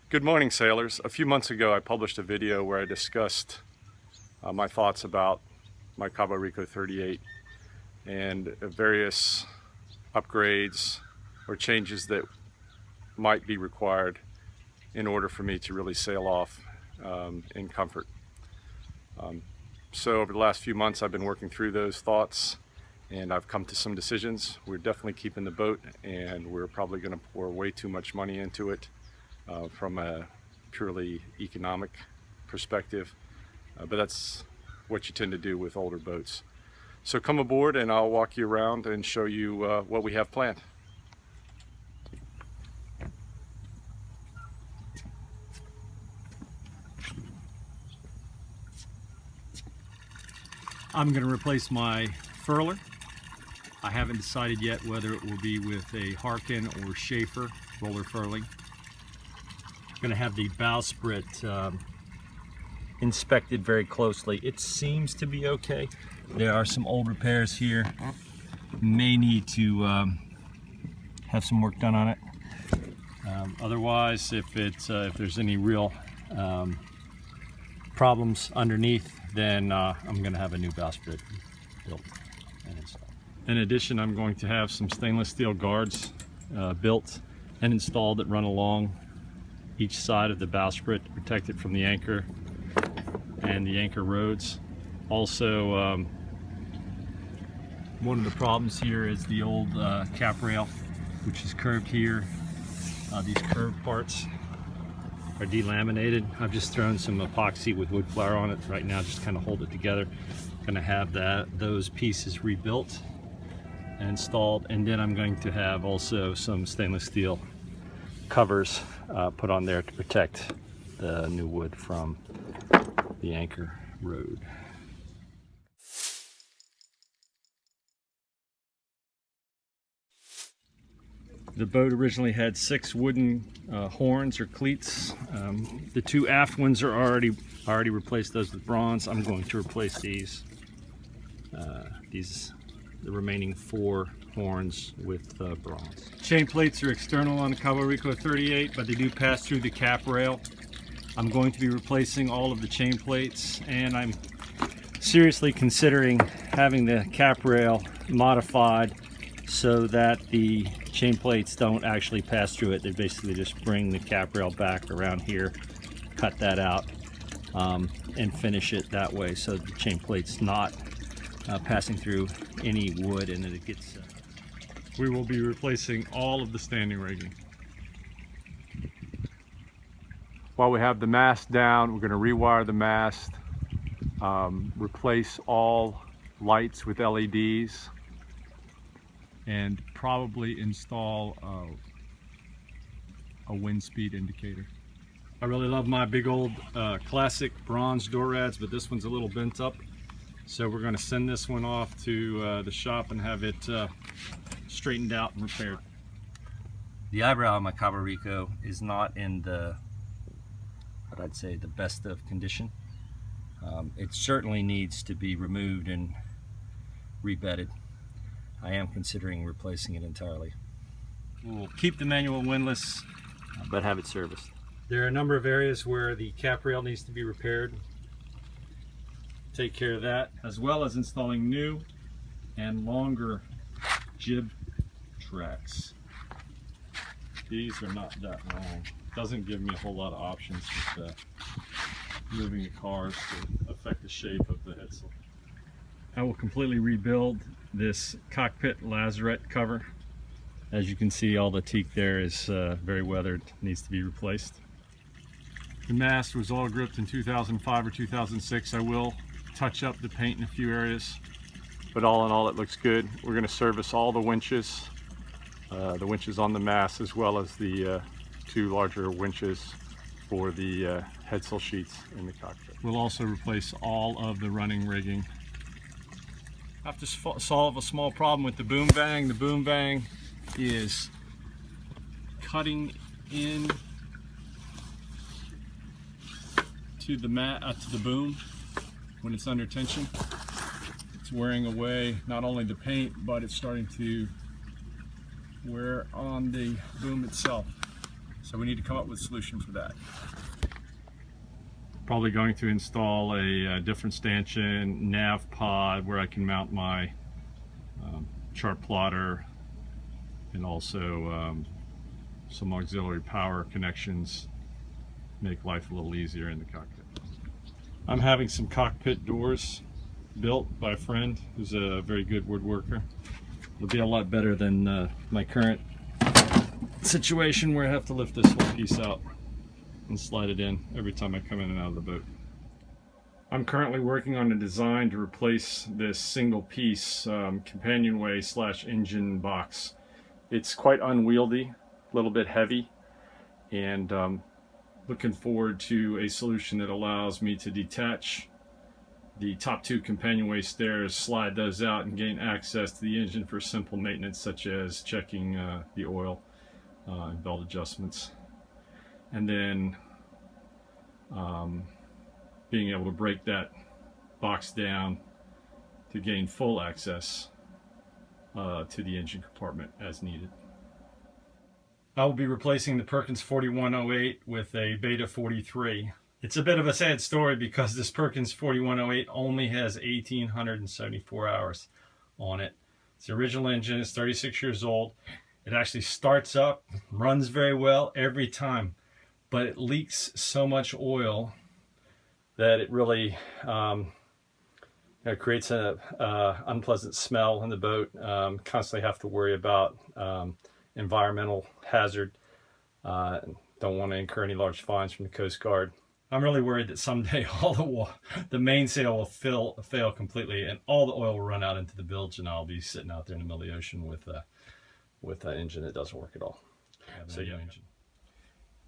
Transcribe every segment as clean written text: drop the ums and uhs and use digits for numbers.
Good morning, sailors. A few months ago I published a video where I discussed my thoughts about my Cabo Rico 38 and various upgrades or changes that might be required in order for me to really sail off in comfort. So over the last few months I've been working through those thoughts and I've come to some decisions. We're definitely keeping the boat, and we're probably going to pour way too much money into it from a purely economic perspective, but that's what you tend to do with older boats. So come aboard and I'll walk you around and show you what we have planned. I'm going to replace my furler. I haven't decided yet whether it will be with a Harkin or Schaefer roller furling. I'm going to have the bowsprit inspected very closely. It seems to be okay. There are some old repairs here. May need to have some work done on it. Otherwise, if there's any real problems underneath, then I'm going to have a new bowsprit built and installed. In addition, I'm going to have some stainless steel guards built and installed that run along each side of the bowsprit to protect it from the anchor and the anchor rods. Also, one of the problems here is the old cap rail, which is curved here. These curved parts are delaminated. I've just thrown some epoxy with wood flour on it right now, just kind of hold it together. Gonna have those pieces rebuilt and installed, and then I'm going to have also some stainless steel covers put on there to protect the new wood from the anchor rod. The boat originally had 6 wooden horns or cleats. The 2 aft ones are already replaced those with bronze. I'm going to replace these the remaining 4 horns with bronze. Chain plates are external on the Cabo Rico 38, but they do pass through the cap rail. I'm going to be replacing all of the chain plates, and I'm seriously considering having the cap rail modified so that the chain plates don't actually pass through it. They basically just bring the cap rail back around here, cut that out, and finish it that way so the chain plate's not passing through any wood, and then it gets... We will be replacing all of the standing rigging. While we have the mast down, we're going to rewire the mast, replace all lights with LEDs, and probably install a wind speed indicator. I really love my big old classic bronze door rads, but this one's a little bent up. So we're going to send this one off to the shop and have it straightened out and repaired. The eyebrow on my Cabo Rico is not in what I'd say the best of condition. It certainly needs to be removed and rebedded. I am considering replacing it entirely. We'll keep the manual windlass, but have it serviced. There are a number of areas where the cap rail needs to be repaired. Take care of that, as well as installing new and longer jib tracks. These are not that long. Doesn't give me a whole lot of options with moving the cars to affect the shape of the headsail. I will completely rebuild this cockpit lazarette cover. As you can see, all the teak there is very weathered, needs to be replaced. The mast was all gripped in 2005 or 2006. I will touch up the paint in a few areas, but all in all it looks good. We're going to service all the winches on the mast, as well as the 2 larger winches for the headsail sheets in the cockpit. We'll also replace all of the running rigging. I have to solve a small problem with the boom bang. The boom bang is cutting in to the boom when it's under tension. It's wearing away not only the paint, but it's starting to wear on the boom itself. So we need to come up with a solution for that. Probably going to install a different stanchion nav pod where I can mount my chart plotter and also some auxiliary power connections. Make life a little easier in the cockpit. I'm having some cockpit doors built by a friend who's a very good woodworker. It'll be a lot better than my current situation where I have to lift this whole piece out and slide it in every time I come in and out of the boat. I'm currently working on a design to replace this single piece companionway / engine box. It's quite unwieldy, a little bit heavy, and looking forward to a solution that allows me to detach the top 2 companionway stairs, slide those out, and gain access to the engine for simple maintenance such as checking the oil and belt adjustments. And then being able to break that box down to gain full access to the engine compartment as needed. I will be replacing the Perkins 4108 with a Beta 43. It's a bit of a sad story because this Perkins 4108 only has 1,874 hours on it. It's the original engine, it's 36 years old. It actually starts up, runs very well every time, but it leaks so much oil that it really creates an unpleasant smell in the boat. Constantly have to worry about environmental hazard. Don't want to incur any large fines from the Coast Guard. I'm really worried that someday all the mainsail will fail completely and all the oil will run out into the bilge, and I'll be sitting out there in the middle of the ocean with an engine that doesn't work at all. So yeah.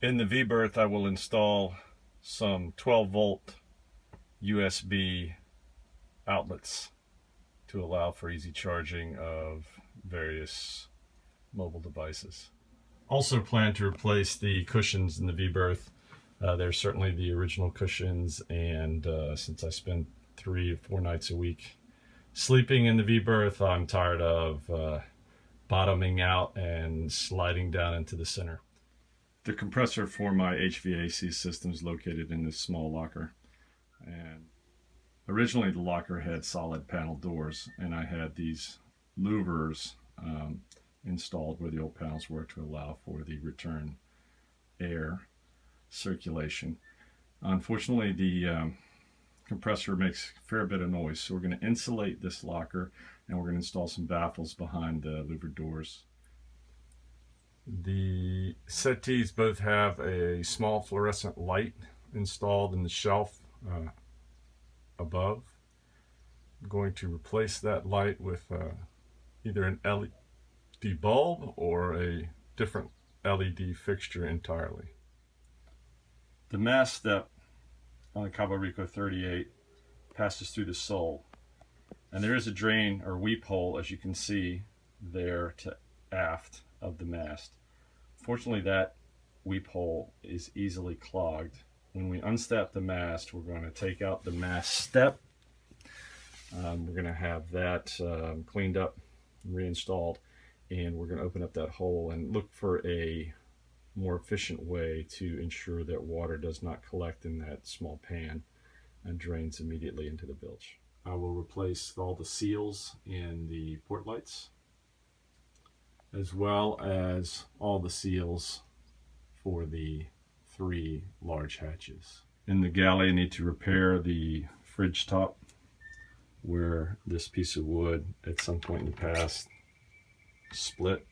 In the V-berth, I will install some 12-volt USB outlets to allow for easy charging of various mobile devices. Also plan to replace the cushions in the V-berth. They're certainly the original cushions, and since I spend 3 or 4 nights a week sleeping in the V-berth, I'm tired of bottoming out and sliding down into the center. The compressor for my HVAC system is located in this small locker, and originally the locker had solid panel doors, and I had these louvers installed where the old panels were to allow for the return air circulation. Unfortunately, the compressor makes a fair bit of noise, so we're going to insulate this locker and we're going to install some baffles behind the louvered doors. The settees both have a small fluorescent light installed in the shelf above. I'm going to replace that light with either an LED bulb or a different LED fixture entirely. The mast step on the Cabo Rico 38 passes through the sole, and there is a drain or weep hole, as you can see there, to aft of the mast. Fortunately, that weep hole is easily clogged. When we unstep the mast, we're going to take out the mast step. We're going to have that cleaned up, reinstalled, and we're going to open up that hole and look for a more efficient way to ensure that water does not collect in that small pan and drains immediately into the bilge. I will replace all the seals in the port lights, as well as all the seals for the 3 large hatches. In the galley, I need to repair the fridge top where this piece of wood at some point in the past split.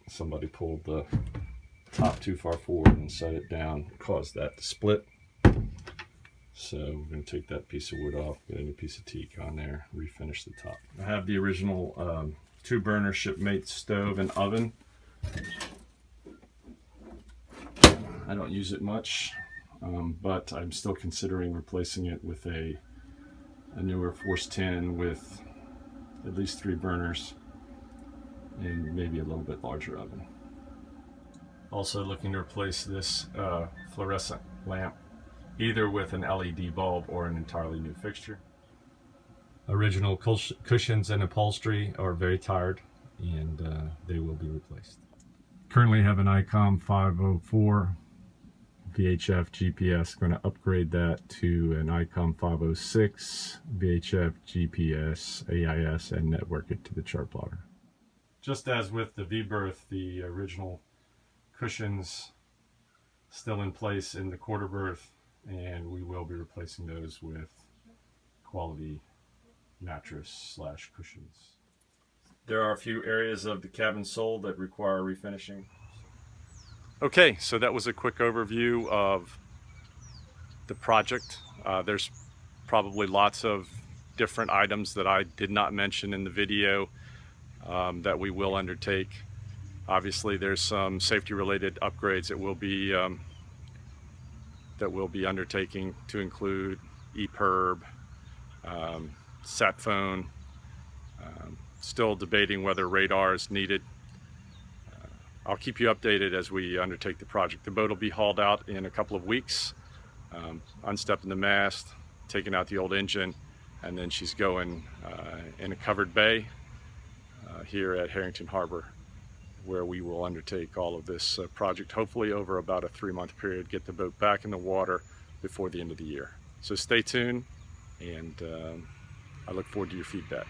Somebody pulled the top too far forward and set it down, caused that to split. So we're going to take that piece of wood off, get a new piece of teak on there, refinish the top. I have the original 2-burner shipmate stove and oven. I don't use it much, but I'm still considering replacing it with a newer Force 10 with at least 3 burners and maybe a little bit larger oven. Also looking to replace this fluorescent lamp, either with an LED bulb or an entirely new fixture. Original cushions and upholstery are very tired, and they will be replaced. Currently have an ICOM 504 VHF GPS. Going to upgrade that to an ICOM 506 VHF GPS AIS and network it to the chart plotter. Just as with the V-berth, the original cushions still in place in the quarter berth, and we will be replacing those with quality mattress / cushions. There are a few areas of the cabin sole that require refinishing. Okay, so that was a quick overview of the project. There's probably lots of different items that I did not mention in the video that we will undertake. Obviously, there's some safety-related upgrades that we'll be undertaking, to include EPIRB, sat phone. Still debating whether radar is needed. I'll keep you updated as we undertake the project. The boat will be hauled out in a couple of weeks, unstepping the mast, taking out the old engine, and then she's going in a covered bay here at Harrington Harbor, where we will undertake all of this project, hopefully over about a 3-month period, get the boat back in the water before the end of the year. So stay tuned, and I look forward to your feedback.